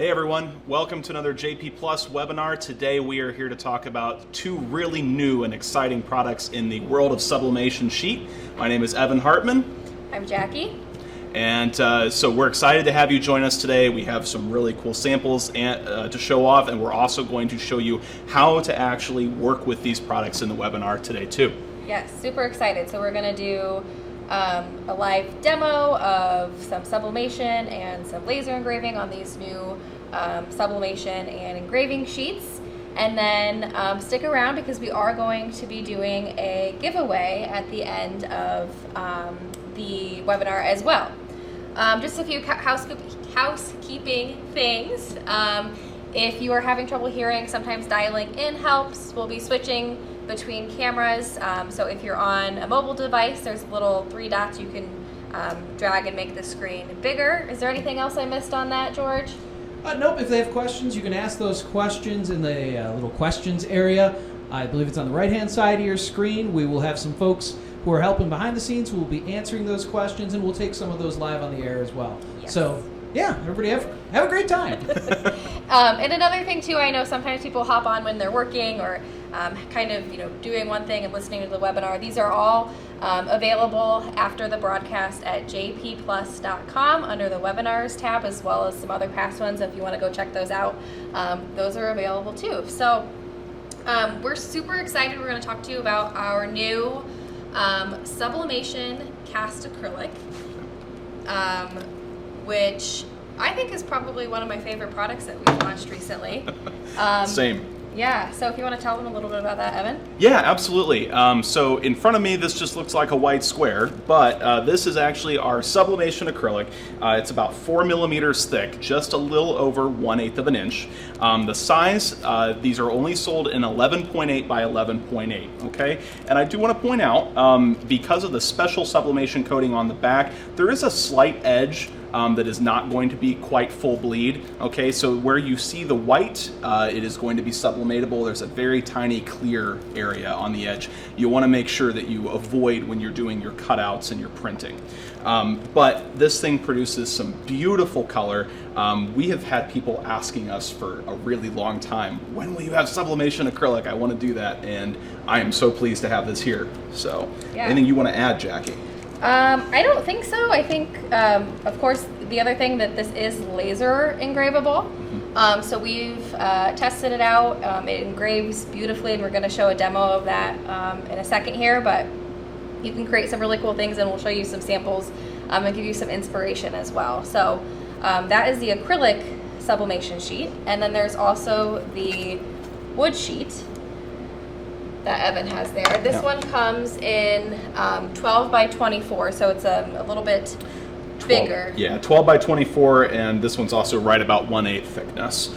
Hey everyone, welcome to another JP Plus webinar. Today we are here to talk about two really new and exciting products in the world of sublimation sheet. My name is Evan Hartman. I'm Jackie. And so we're excited to have you join us today. We have some really cool samples to show off, and we're also going to show you how to actually work with these products in the webinar today too. Yes, super excited. So we're going to do a live demo of some sublimation and some laser engraving on these new sublimation and engraving sheets. And then stick around because we are going to be doing a giveaway at the end of the webinar as well. Just a few housekeeping things. If you are having trouble hearing, sometimes dialing in helps. We'll be switching between cameras. So if you're on a mobile device, there's little 3 dots you can drag and make the screen bigger. Is there anything else I missed on that, George? Nope. If they have questions, you can ask those questions in the little questions area. I believe it's on the right-hand side of your screen. We will have some folks who are helping behind the scenes who will be answering those questions, and we'll take some of those live on the air as well. Yes. So, yeah, everybody have a great time. And another thing too, I know sometimes people hop on when they're working or kind of doing one thing and listening to the webinar. These are all available after the broadcast at jpplus.com under the webinars tab, as well as some other past ones. If you want to go check those out, those are available too. So we're super excited. We're going to talk to you about our new sublimation cast acrylic, which I think is probably one of my favorite products that we've launched recently. Same. Yeah, so if you want to tell them a little bit about that, Evan? Yeah, absolutely. So in front of me, this just looks like a white square, but this is actually our sublimation acrylic. It's about 4 millimeters thick, just a little over 1/8 of an inch. The size, these are only sold in 11.8 by 11.8, okay? And I do want to point out, because of the special sublimation coating on the back, there is a slight edge that is not going to be quite full bleed. Okay, so where you see the white, it is going to be sublimatable. There's a very tiny clear area on the edge. You want to make sure that you avoid when you're doing your cutouts and your printing. But this thing produces some beautiful color. We have had people asking us for a really long time, when will you have sublimation acrylic? I want to do that, and I am so pleased to have this here. So, Yeah. Anything you want to add, Jackie? I don't think so. I think, of course, the other thing that this is laser engravable. So we've tested it out. It engraves beautifully, and we're going to show a demo of that in a second here. But you can create some really cool things, and we'll show you some samples and give you some inspiration as well. So that is the acrylic sublimation sheet. And then there's also the wood sheet that Evan has there. This one comes in 12 by 24, so it's a little bit bigger. Yeah, 12 by 24, and this one's also right about 1/8 thickness.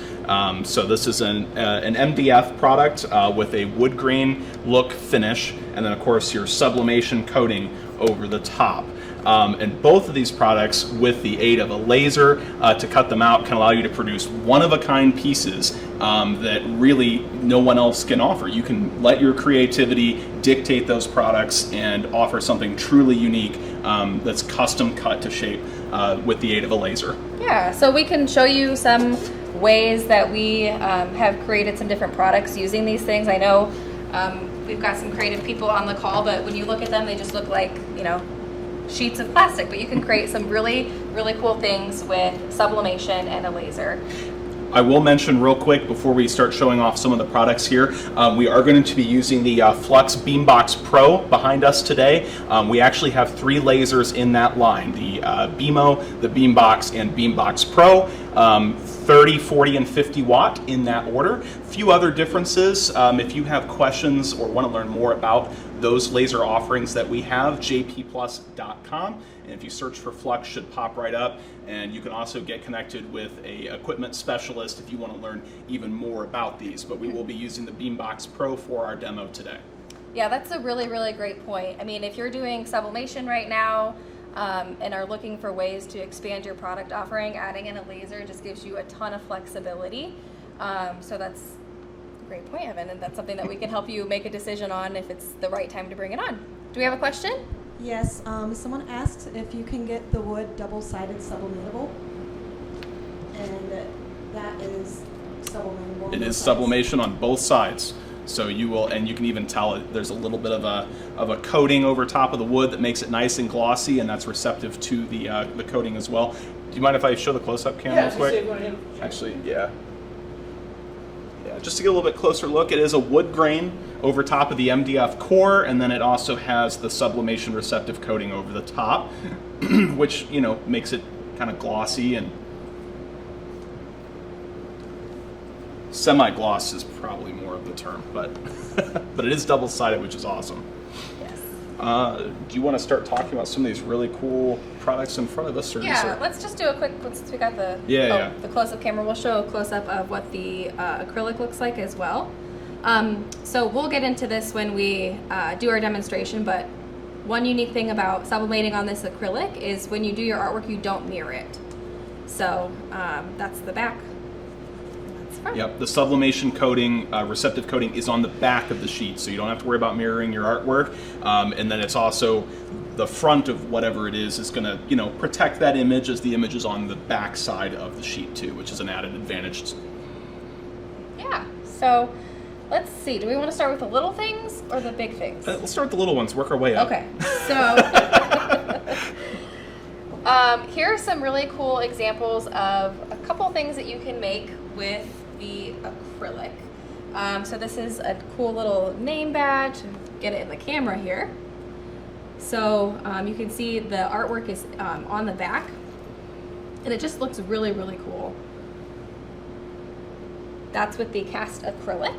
So this is an MDF product with a wood grain look finish, and then of course your sublimation coating over the top. And both of these products, with the aid of a laser to cut them out, can allow you to produce one-of-a-kind pieces that really no one else can offer. You can let your creativity dictate those products and offer something truly unique that's custom cut to shape with the aid of a laser. Yeah, so we can show you some ways that we have created some different products using these things. I know we've got some creative people on the call, but when you look at them, they just look like, sheets of plastic, but you can create some really, really cool things with sublimation and a laser. I will mention real quick before we start showing off some of the products here, we are going to be using the Flux Beambox Pro behind us today. We actually have 3 lasers in that line, the BEAMO, the Beambox, and Beambox Pro. 30, 40, and 50 watt in that order. Few other differences. If you have questions or want to learn more about those laser offerings that we have, jpplus.com, and if you search for Flux, should pop right up. And you can also get connected with a equipment specialist if you want to learn even more about these. But we will be using the Beambox Pro for our demo today. Yeah, that's a really, really great point. I mean, if you're doing sublimation right now, and are looking for ways to expand your product offering, adding in a laser just gives you a ton of flexibility. So that's a great point, Evan, and that's something that we can help you make a decision on if it's the right time to bring it on. Do we have a question? Yes, someone asked if you can get the wood double-sided sublimatable, and that is sublimated. on It both is sides. sublimation on both sides. So you will, and you can even tell there's a little bit of a coating over top of the wood that makes it nice and glossy, and that's receptive to the coating as well. Do you mind if I show the close-up cam real quick? Actually, yeah. Yeah, just to get a little bit closer look, it is a wood grain over top of the MDF core, and then it also has the sublimation receptive coating over the top, which, you know, makes it kind of glossy and semi-gloss is probably more of the term, but but it is double-sided, which is awesome. Yes. Do you want to start talking about some of these really cool products in front of us? Or is Yeah, there- let's just do a quick, since we got the, Yeah. the close-up camera, we'll show a close-up of what the acrylic looks like as well. So we'll get into this when we do our demonstration, but one unique thing about sublimating on this acrylic is when you do your artwork, you don't mirror it. So that's the back. And that's the front. Yep, the sublimation coating, receptive coating is on the back of the sheet, so you don't have to worry about mirroring your artwork. And then it's also the front of whatever it is going to, you know, protect that image as the image is on the back side of the sheet too, which is an added advantage. Yeah, so let's see. Do we want to start with the little things or the big things? Let's start with the little ones, work our way up. Okay, so here are some really cool examples of a couple things that you can make with the acrylic. So this is a cool little name badge. Get it in the camera here. So you can see the artwork is on the back, and it just looks really, really cool. That's with the cast acrylic.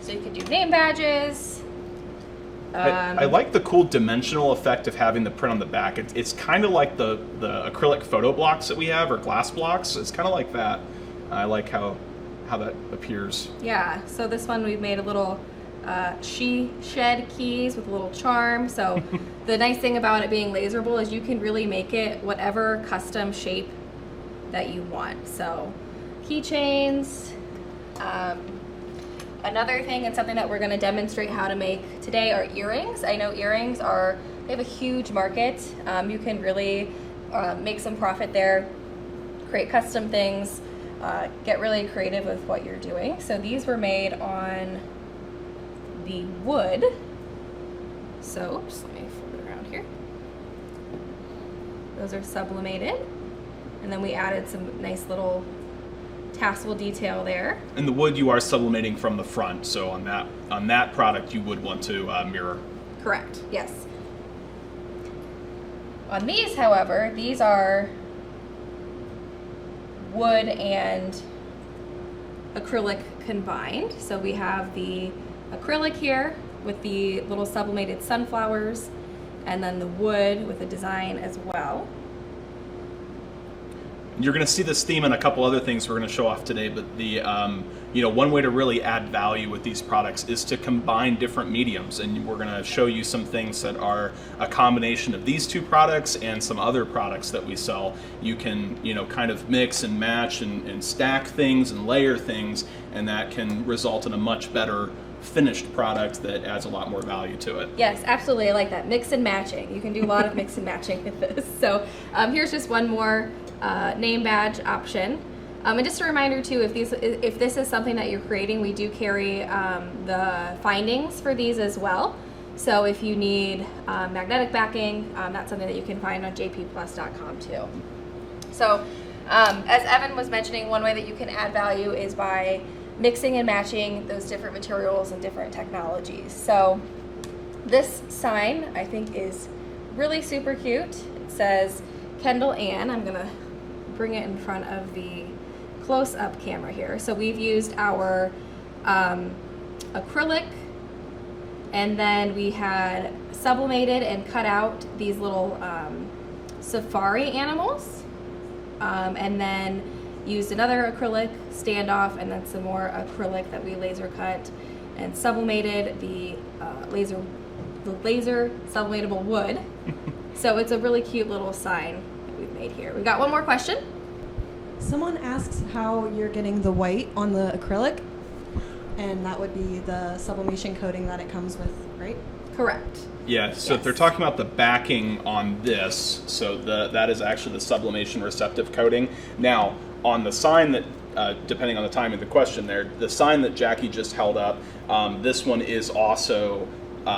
So you can do name badges. I like the cool dimensional effect of having the print on the back. It's kind of like the acrylic photo blocks that we have, or glass blocks. It's kind of like that. I like how that appears. Yeah, so this one we've made a little she shed keys with a little charm. So the nice thing about it being laserable is you can really make it whatever custom shape that you want. So keychains. Another thing and something that we're going to demonstrate how to make today are earrings. I know earrings they have a huge market. You can really make some profit there, create custom things, get really creative with what you're doing. So these were made on the wood. So just let me flip it around here. Those are sublimated. And then we added some nice little tassel detail there. And the wood you are sublimating from the front, so on that product you would want to mirror. Correct, yes. On these, however, these are wood and acrylic combined. So we have the acrylic here with the little sublimated sunflowers, and then the wood with a design as well. You're going to see this theme in a couple other things we're going to show off today, but the one way to really add value with these products is to combine different mediums, and we're going to show you some things that are a combination of these two products and some other products that we sell. You can, kind of mix and match and stack things and layer things, and that can result in a much better finished product that adds a lot more value to it. Yes, absolutely. I like that. Mix and matching. You can do a lot of mix and matching with this. So here's just one more name badge option. And just a reminder too, if this is something that you're creating, we do carry the findings for these as well. So if you need magnetic backing, that's something that you can find on jpplus.com too. So as Evan was mentioning, one way that you can add value is by mixing and matching those different materials and different technologies. So this sign I think is really super cute. It says Kendall Ann. I'm gonna bring it in front of the close-up camera here. So we've used our acrylic, and then we had sublimated and cut out these little safari animals, and then used another acrylic standoff, and then some more acrylic that we laser cut and sublimated the laser sublimatable wood. So it's a really cute little sign that we've made here. We've got one more question. Someone asks how you're getting the white on the acrylic, and that would be the sublimation coating that it comes with, right? Correct. Yeah, so if they're talking about the backing on this, so that is actually the sublimation receptive coating. Now, on the sign that depending on the time of the question there, the sign that Jackie just held up, this one is also,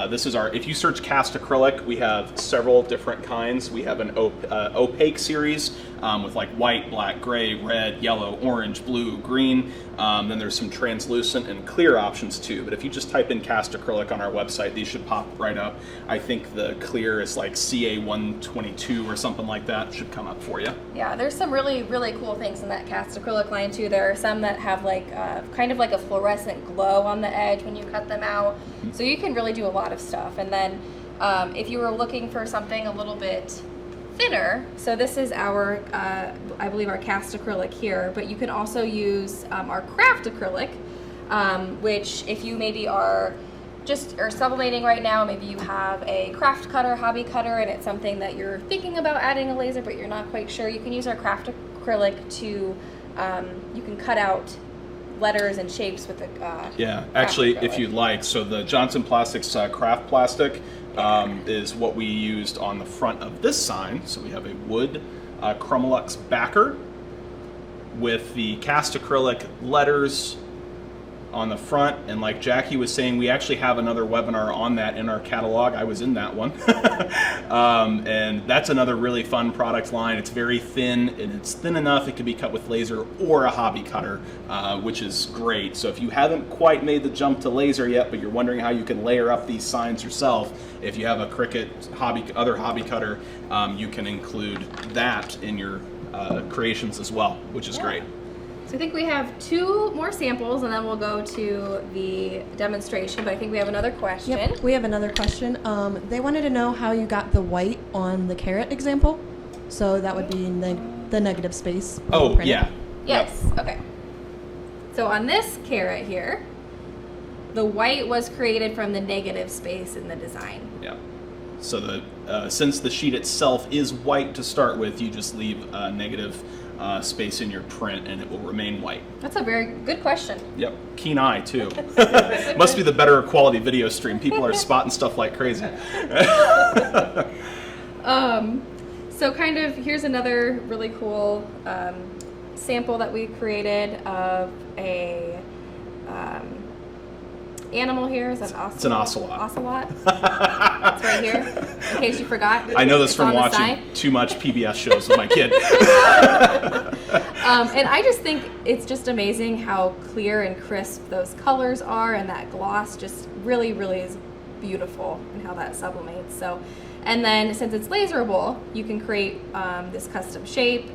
this is if you search cast acrylic, we have several different kinds. We have an opaque series with like white, black, gray, red, yellow, orange, blue, green. Then there's some translucent and clear options too. But if you just type in cast acrylic on our website, these should pop right up. I think the clear is like CA122 or something like that. Should come up for you. Yeah, there's some really, really cool things in that cast acrylic line too. There are some that have like kind of like a fluorescent glow on the edge when you cut them out. So you can really do a lot of stuff. And then if you were looking for something a little bit thinner, so this is our, I believe our cast acrylic here, but you can also use our craft acrylic, which if you maybe are sublimating right now, maybe you have a craft cutter, hobby cutter, and it's something that you're thinking about adding a laser, but you're not quite sure, you can use our craft acrylic to, you can cut out letters and shapes with a Yeah, actually, acrylic. if you'd like, so the Johnson Plastics craft plastic is what we used on the front of this sign. So we have a wood Chromolux backer with the cast acrylic letters on the front, and like Jackie was saying, we actually have another webinar on that in our catalog. I was in that one. And that's another really fun product line. It's very thin, and it's thin enough it can be cut with laser or a hobby cutter, which is great. So if you haven't quite made the jump to laser yet, but you're wondering how you can layer up these signs yourself, if you have a Cricut other hobby cutter, you can include that in your creations as well, which is great. So I think we have 2 more samples and then we'll go to the demonstration, but I think we have another question. Yep, we have another question. They wanted to know how you got the white on the carrot example. So that would be the negative space. when you Oh, print it. yeah. Yes, okay. So on this carrot here, the white was created from the negative space in the design. Yeah. So since the sheet itself is white to start with, you just leave a negative space in your print, and it will remain white. That's a very good question. Yep. Keen eye too. Must be the better quality video stream. People are spotting stuff like crazy. So kind of, here's another really cool sample that we created of a animal here. Is that ocelot? It's an ocelot. Ocelot. It's right here, in case you forgot. I know this It's from on the watching side. too much PBS shows with my kid. And I just think it's just amazing how clear and crisp those colors are, and that gloss just really, really is beautiful and how that sublimates. So, and then since it's laserable, you can create this custom shape.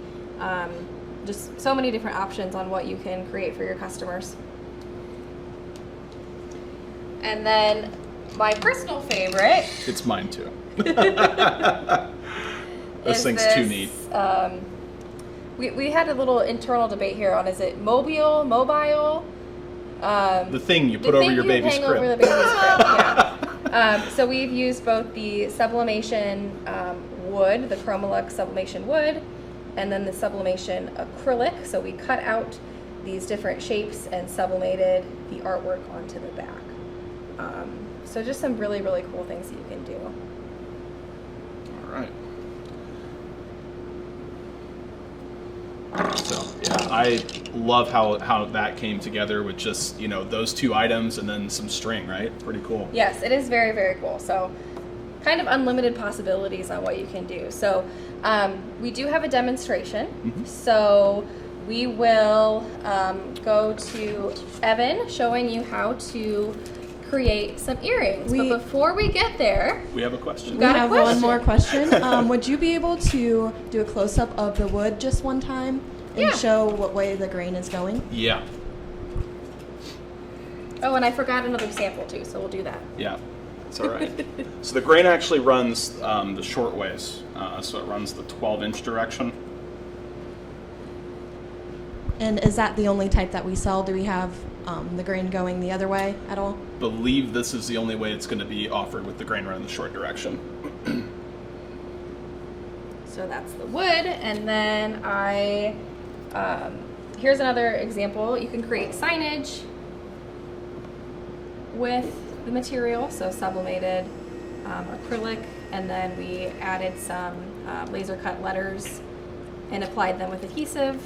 Just so many different options on what you can create for your customers. And then my personal favorite. It's mine too. This This thing's too neat. We had a little internal debate here on, is it mobile? The thing you The put over thing your you baby's hang crib. over the baby's crib, yeah. So we've used both the sublimation wood, the Chromolux sublimation wood, and then the sublimation acrylic. So we cut out these different shapes and sublimated the artwork onto the back. So just some really, really cool things that you can do. All right. So yeah, I love how that came together with just, you know, those 2 items and then some string, right? Pretty cool. Yes, it is very, very cool. So kind of unlimited possibilities on what you can do. So we do have a demonstration. So we will go to Evan showing you how to create some earrings. But before we get there, We have a question. We Got a have one question. more question. Would you be able to do a close-up of the wood just one time and Yeah. show what way the grain is going? Yeah. oh, and I forgot another sample too, so we'll do that. Yeah. It's all right. So the grain actually runs the short ways. So it runs the 12-inch direction. And is that the only type that we sell? Do we have the grain going the other way at all? Believe this is the only way it's going to be offered with the grain run in the short direction. So that's the wood, and then here's another example. You can create signage with the material, so sublimated acrylic, and then we added some laser cut letters and applied them with adhesive.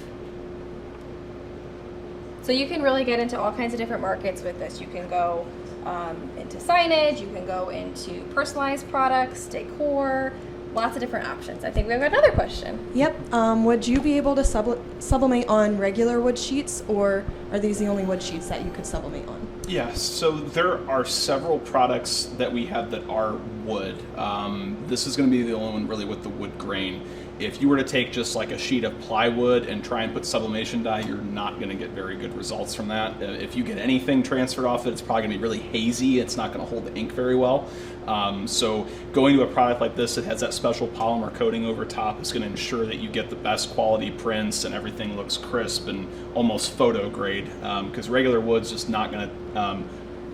So you can really get into all kinds of different markets with this. You can go into signage, you can go into personalized products, decor, lots of different options. I think we have another question. Yep. Would you be able to sublimate on regular wood sheets, or are these the only wood sheets that you could sublimate on? Yeah, so there are several products that we have that are wood. This is going to be the only one really with the wood grain. If you were to take just like a sheet of plywood and try and put sublimation dye, you're not going to get very good results from that. If you get anything transferred off it, it's probably going to be really hazy. It's not going to hold the ink very well. So going to a product like this that has that special polymer coating over top is going to ensure that you get the best quality prints and everything looks crisp and almost photo grade, because regular wood's just not going to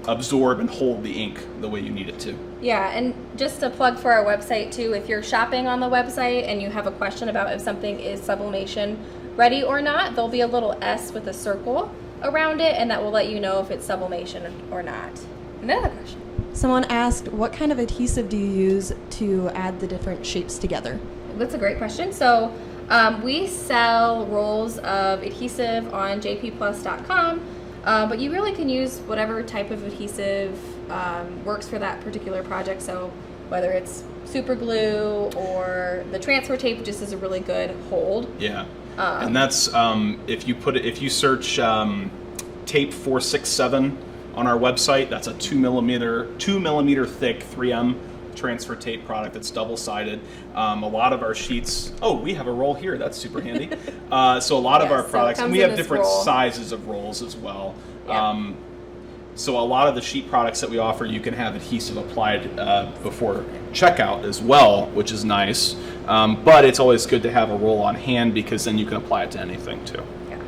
absorb and hold the ink the way you need it to. Yeah, and just a plug for our website too, if you're shopping on the website and you have a question about if something is sublimation ready or not, there'll be a little S with a circle around it, and that will let you know if it's sublimation or not. Another question. Someone asked, what kind of adhesive do you use to add the different shapes together? That's a great question. So we sell rolls of adhesive on jpplus.com, but you really can use whatever type of adhesive works for that particular project. So whether it's super glue or the transfer tape just is a really good hold. Yeah, and that's if you search tape 467 on our website, that's a 2 millimeter thick 3M transfer tape product that's double-sided. A lot of our sheets, we have a roll here, that's super handy. So a lot of our products, and we have different sizes of rolls as well. Yeah. So a lot of the sheet products that we offer, you can have adhesive applied before checkout as well, which is nice. But it's always good to have a roll on hand, because then you can apply it to anything too. Yeah.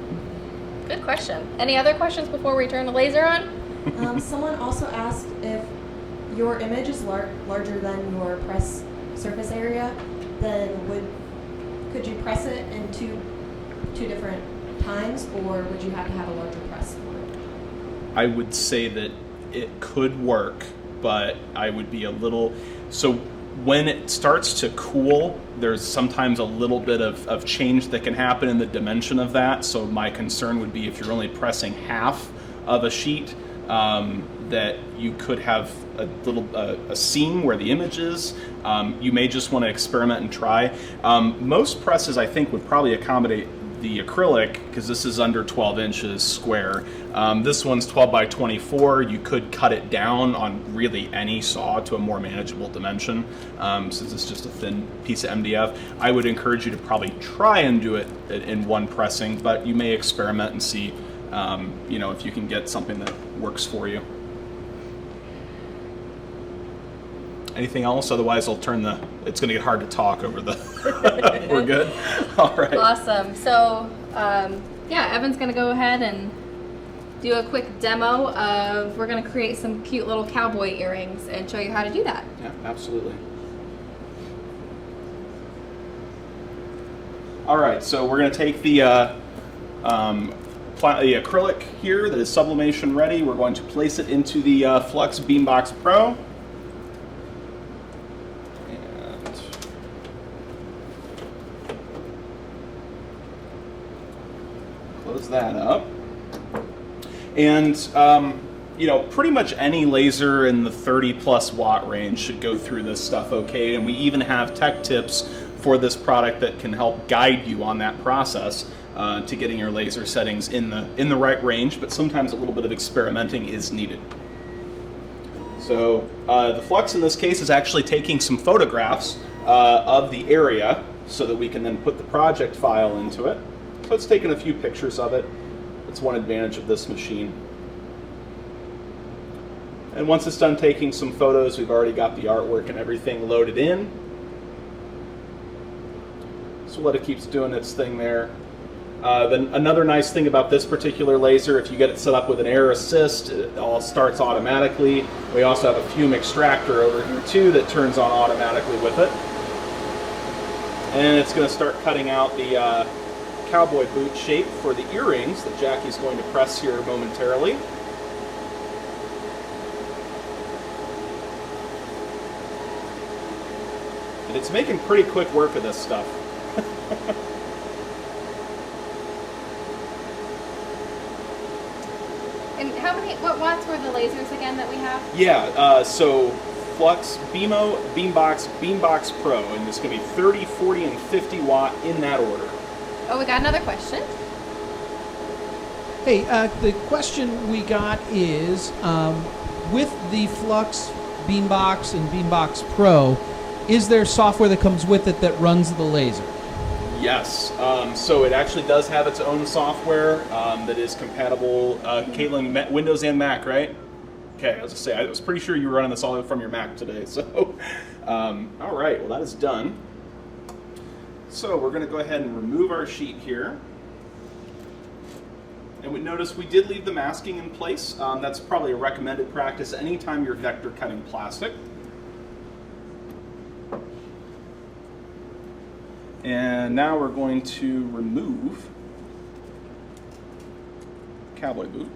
Good question. Any other questions before we turn the laser on? Someone also asked if your image is larger than your press surface area, then could you press it in two different times, or would you have to have a larger press for it? I would say that it could work, but I would be a little... So when it starts to cool, there's sometimes a little bit of change that can happen in the dimension of that. So my concern would be if you're only pressing half of a sheet, that you could have a seam where the image is. You may just want to experiment and try. Most presses, I think, would probably accommodate the acrylic, because this is under 12 inches square. This one's 12 by 24. You could cut it down on really any saw to a more manageable dimension, since it's just a thin piece of MDF. I would encourage you to probably try and do it in one pressing, but you may experiment and see if you can get something that works for you. Anything else? Otherwise, it's going to get hard to talk over the... We're good? All right. Awesome. So, Evan's going to go ahead and do a quick demo of, we're going to create some cute little cowboy earrings and show you how to do that. Yeah, absolutely. All right, so we're going to take the acrylic here that is sublimation ready. We're going to place it into the Flux Beambox Pro. And close that up. And pretty much any laser in the 30 plus watt range should go through this stuff okay. And we even have tech tips for this product that can help guide you on that process to getting your laser settings in the right range, but sometimes a little bit of experimenting is needed. So the Flux in this case is actually taking some photographs of the area so that we can then put the project file into it. So it's taken a few pictures of it. It's one advantage of this machine. And once it's done taking some photos, we've already got the artwork and everything loaded in. So let it keeps doing its thing there. Then another nice thing about this particular laser, if you get it set up with an air assist, it all starts automatically. We also have a fume extractor over here too that turns on automatically with it. And it's going to start cutting out the cowboy boot shape for the earrings that Jackie's going to press here momentarily. And it's making pretty quick work of this stuff. And what watts were the lasers again that we have? Yeah, so Flux, BMO, Beambox Pro, and it's going to be 30, 40, and 50 watt in that order. Oh, we got another question. Hey, the question we got is, with the Flux Beambox and Beambox Pro, is there software that comes with it that runs the laser? Yes, so it actually does have its own software that is compatible, Caitlin, Windows and Mac, right? Okay, I was just say I was pretty sure you were running this all from your Mac today. So, all right, well that is done. So we're going to go ahead and remove our sheet here. And we notice we did leave the masking in place. That's probably a recommended practice anytime you're vector cutting plastic. And now we're going to remove cowboy boot.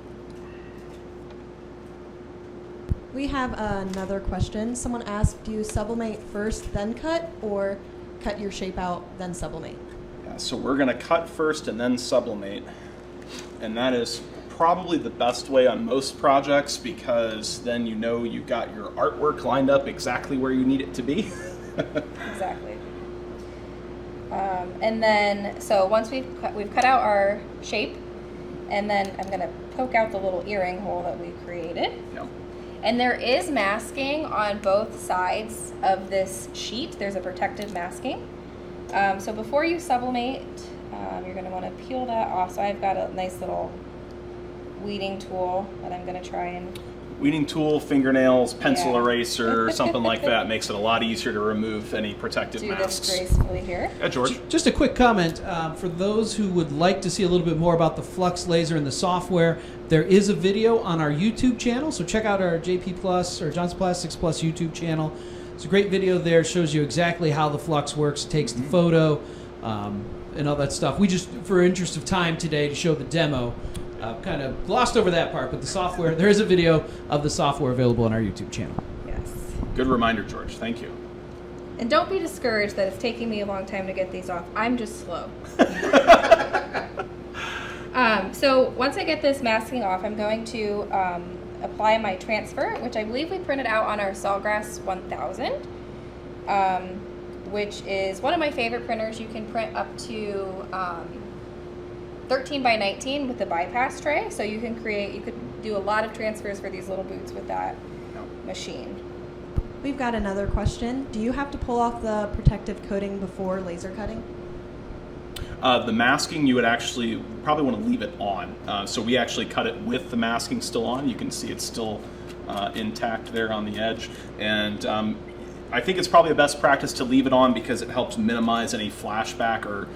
We have another question. Someone asked, do you sublimate first, then cut, or cut your shape out, then sublimate? Yeah, so we're going to cut first and then sublimate. And that is probably the best way on most projects, because then you know you've got your artwork lined up exactly where you need it to be. Exactly. And then, so once we've cut out our shape, and then I'm going to poke out the little earring hole that we created. Yep. And there is masking on both sides of this sheet. There's a protective masking. So before you sublimate, you're going to want to peel that off. So I've got a nice little weeding tool that I'm going to try and... Weeding tool, fingernails, pencil Yeah. eraser, something like that makes it a lot easier to remove any protective do masks. this gracefully here. Yeah, George. Just a quick comment for those who would like to see a little bit more about the Flux laser and the software. There is a video on our YouTube channel, so check out our JP Plus or Johnson Plastics Plus YouTube channel. It's a great video there. It shows you exactly how the Flux works. It takes the photo and all that stuff. We just, for interest of time today, to show the demo, kind of glossed over that part, but the software, there is a video of the software available on our YouTube channel. Yes. Good reminder, George. Thank you. And don't be discouraged that it's taking me a long time to get these off. I'm just slow. So once I get this masking off, I'm going to apply my transfer, which I believe we printed out on our Sawgrass 1000, which is one of my favorite printers. You can print up to 13 by 19 with the bypass tray, so you could do a lot of transfers for these little boots with that machine. We've got another question. Do you have to pull off the protective coating before laser cutting? The masking, you would actually probably want to leave it on. So we actually cut it with the masking still on. You can see it's still intact there on the edge. And I think it's probably the best practice to leave it on because it helps minimize any flashback or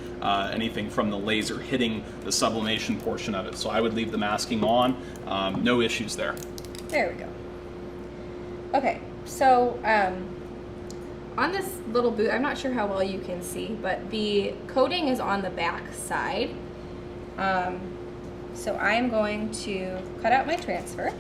anything from the laser hitting the sublimation portion of it. So I would leave the masking on. No issues there. There we go. Okay, so on this little boot, I'm not sure how well you can see, but the coating is on the back side. So I am going to cut out my transfer.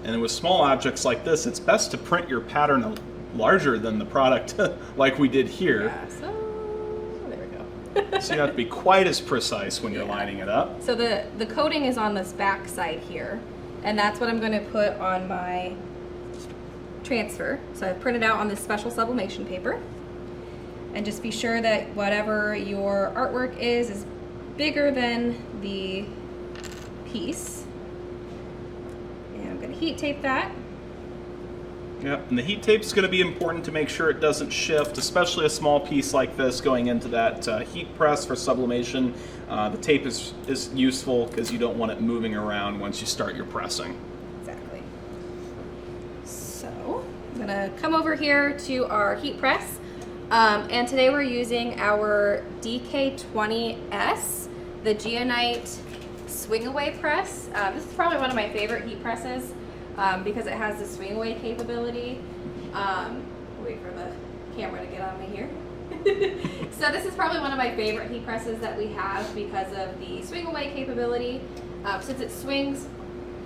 And with small objects like this, it's best to print your pattern larger than the product like we did here. Yeah, so there we go. So you have to be quite as precise when you're lining it up. So the coating is on this back side here, and that's what I'm going to put on my transfer. So I've printed out on this special sublimation paper. And just be sure that whatever your artwork is bigger than the piece. And I'm going to heat tape that. Yep, and the heat tape is going to be important to make sure it doesn't shift, especially a small piece like this going into that heat press for sublimation. The tape is useful because you don't want it moving around once you start your pressing. Exactly. So I'm going to come over here to our heat press. And today we're using our DK20S, the Geonite swing away press. This is probably one of my favorite heat presses because it has the swing away capability. Wait for the camera to get on me here. So this is probably one of my favorite heat presses that we have because of the swing away capability. Since it swings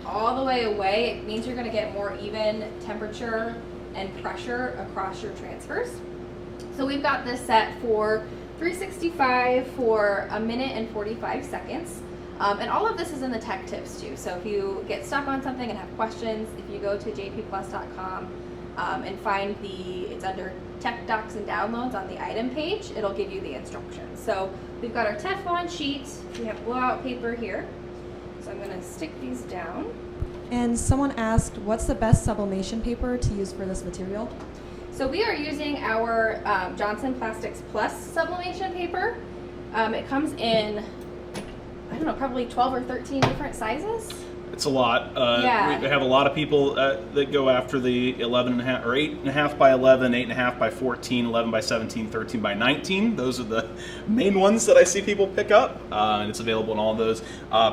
all the way away, it means you're going to get more even temperature and pressure across your transfers. So we've got this set for 365 for 1 minute and 45 seconds. And all of this is in the tech tips too. So if you get stuck on something and have questions, if you go to jpplus.com and find it's under tech docs and downloads on the item page, it'll give you the instructions. So we've got our Teflon sheet. We have blowout paper here. So I'm going to stick these down. And someone asked, what's the best sublimation paper to use for this material? So we are using our Johnson Plastics Plus sublimation paper. It comes in, I don't know, probably 12 or 13 different sizes. It's a lot. Yeah. We have a lot of people that go after the 11.5 or 8.5 by 11, 8.5 by 14, 11 by 17, 13 by 19. Those are the main ones that I see people pick up, and it's available in all of those.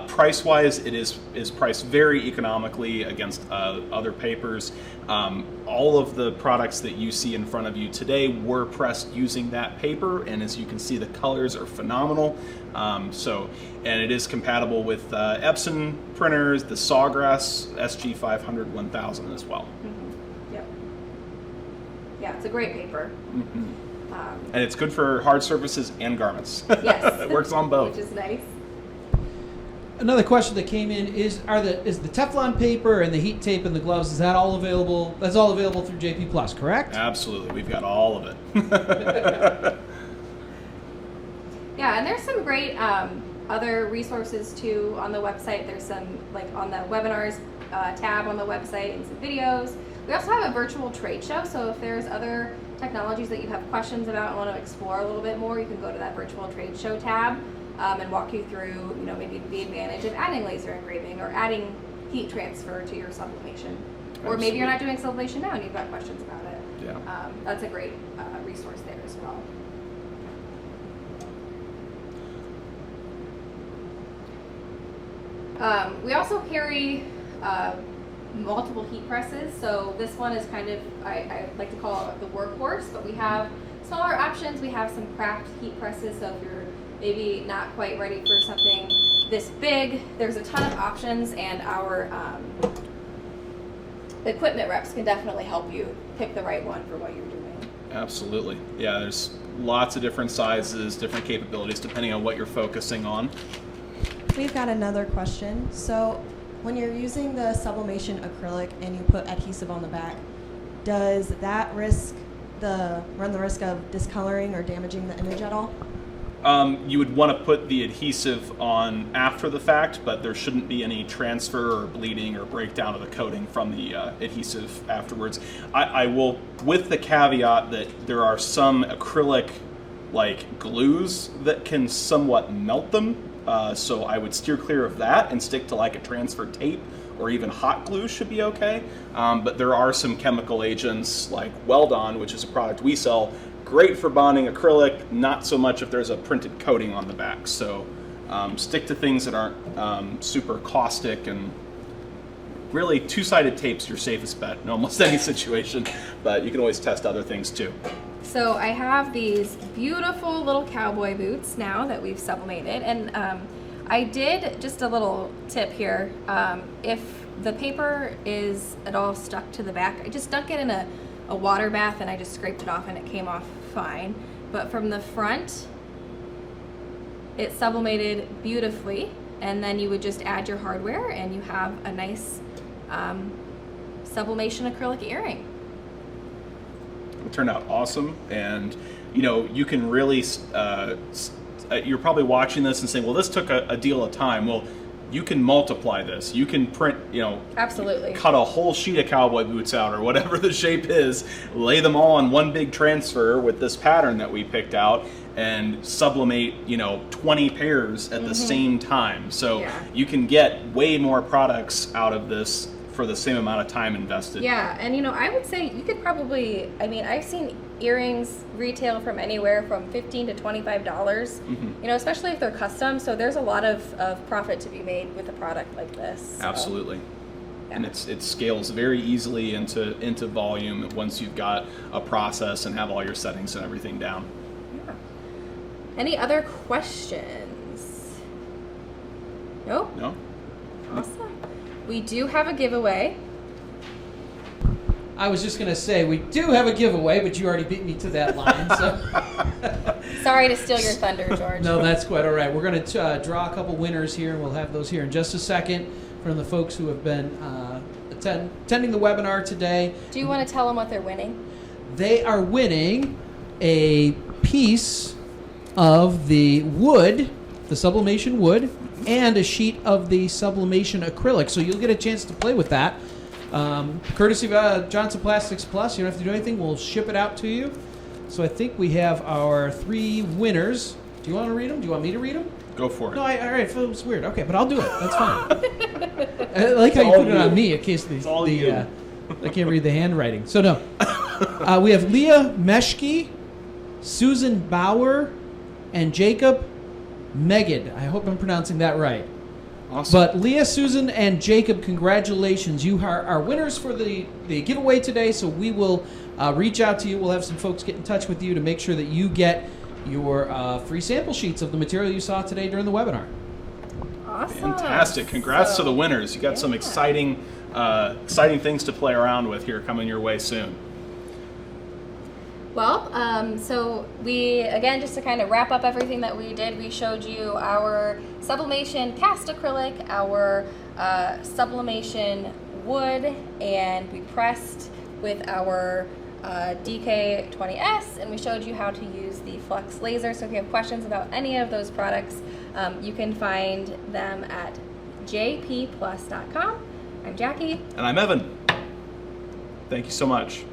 Price-wise, it is priced very economically against other papers. All of the products that you see in front of you today were pressed using that paper, and as you can see, the colors are phenomenal. And it is compatible with Epson printers, the Sawgrass SG500 1000 as well. Mm-hmm. Yep. Yeah, it's a great paper. Mm-hmm. And it's good for hard surfaces and garments. Yes. It works on both. Which is nice. Another question that came in is the Teflon paper and the heat tape and the gloves, is that all available? That's all available through JP Plus, correct? Absolutely. We've got all of it. Yeah, and there's some great other resources too on the website. There's some, like on the webinars tab on the website, and some videos. We also have a virtual trade show, so if there's other technologies that you have questions about and want to explore a little bit more, you can go to that virtual trade show tab and walk you through, maybe the advantage of adding laser engraving or adding heat transfer to your sublimation. Or maybe you're not doing sublimation now and you've got questions about it. Yeah. That's a great resource there as well. We also carry multiple heat presses, so this one is kind of, I like to call it the workhorse, but we have smaller options. We have some craft heat presses, so if you're maybe not quite ready for something this big, there's a ton of options, and our equipment reps can definitely help you pick the right one for what you're doing. Absolutely. Yeah, there's lots of different sizes, different capabilities, depending on what you're focusing on. We've got another question. So when you're using the sublimation acrylic and you put adhesive on the back, does that run the risk of discoloring or damaging the image at all? You would want to put the adhesive on after the fact, but there shouldn't be any transfer or bleeding or breakdown of the coating from the adhesive afterwards. I will, with the caveat that there are some acrylic like glues that can somewhat melt them, so I would steer clear of that and stick to like a transfer tape, or even hot glue should be okay. But there are some chemical agents like Weldon, which is a product we sell, great for bonding acrylic, not so much if there's a printed coating on the back. So stick to things that aren't super caustic, and really two-sided tape's your safest bet in almost any situation, but you can always test other things too. So I have these beautiful little cowboy boots now that we've sublimated, and I did just a little tip here. If the paper is at all stuck to the back, I just dunk it in a water bath and I just scraped it off and it came off fine. But from the front, it sublimated beautifully, and then you would just add your hardware and you have a nice sublimation acrylic earring. It turned out awesome, and you can really you're probably watching this and saying, well, this took a deal of time. Well, you can multiply this. You can print, Absolutely. cut a whole sheet of cowboy boots out, or whatever the shape is, lay them all on one big transfer with this pattern that we picked out, and sublimate 20 pairs at the same time. So Yeah. you can get way more products out of this for the same amount of time invested. Yeah, and I would say you could probably, I've seen earrings retail from anywhere from $15 to $25, especially if they're custom, so there's a lot of profit to be made with a product like this. So, Absolutely. yeah. And it scales very easily into volume once you've got a process and have all your settings and everything down. Yeah. Any other questions? Nope. No? Awesome. We do have a giveaway. I was just going to say, we do have a giveaway, but you already beat me to that line. So. Sorry to steal your thunder, George. No, that's quite all right. We're going to draw a couple winners here, and we'll have those here in just a second from the folks who have been attending the webinar today. Do you want to tell them what they're winning? They are winning a piece of the wood, the sublimation wood, and a sheet of the sublimation acrylic. So you'll get a chance to play with that. Courtesy of Johnson Plastics Plus, you don't have to do anything. We'll ship it out to you. So I think we have our 3 winners. Do you want to read them? Do you want me to read them? Go for it. No, all right, it feels weird. Okay, but I'll do it. That's fine. I like how you put it on me in case I can't read the handwriting. So no. We have Leah Meshke, Susan Bauer, and Jacob Megid. I hope I'm pronouncing that right. Awesome. But Leah, Susan, and Jacob, congratulations. You are our winners for the giveaway today, so we will reach out to you. We'll have some folks get in touch with you to make sure that you get your free sample sheets of the material you saw today during the webinar. Awesome. Fantastic. Congrats to the winners. You got some exciting things to play around with here coming your way soon. Well, so we, again, just to kind of wrap up everything that we did, we showed you our sublimation cast acrylic, our sublimation wood, and we pressed with our DK20S, and we showed you how to use the Flux laser. So if you have questions about any of those products, you can find them at jpplus.com. I'm Jackie. And I'm Evan. Thank you so much.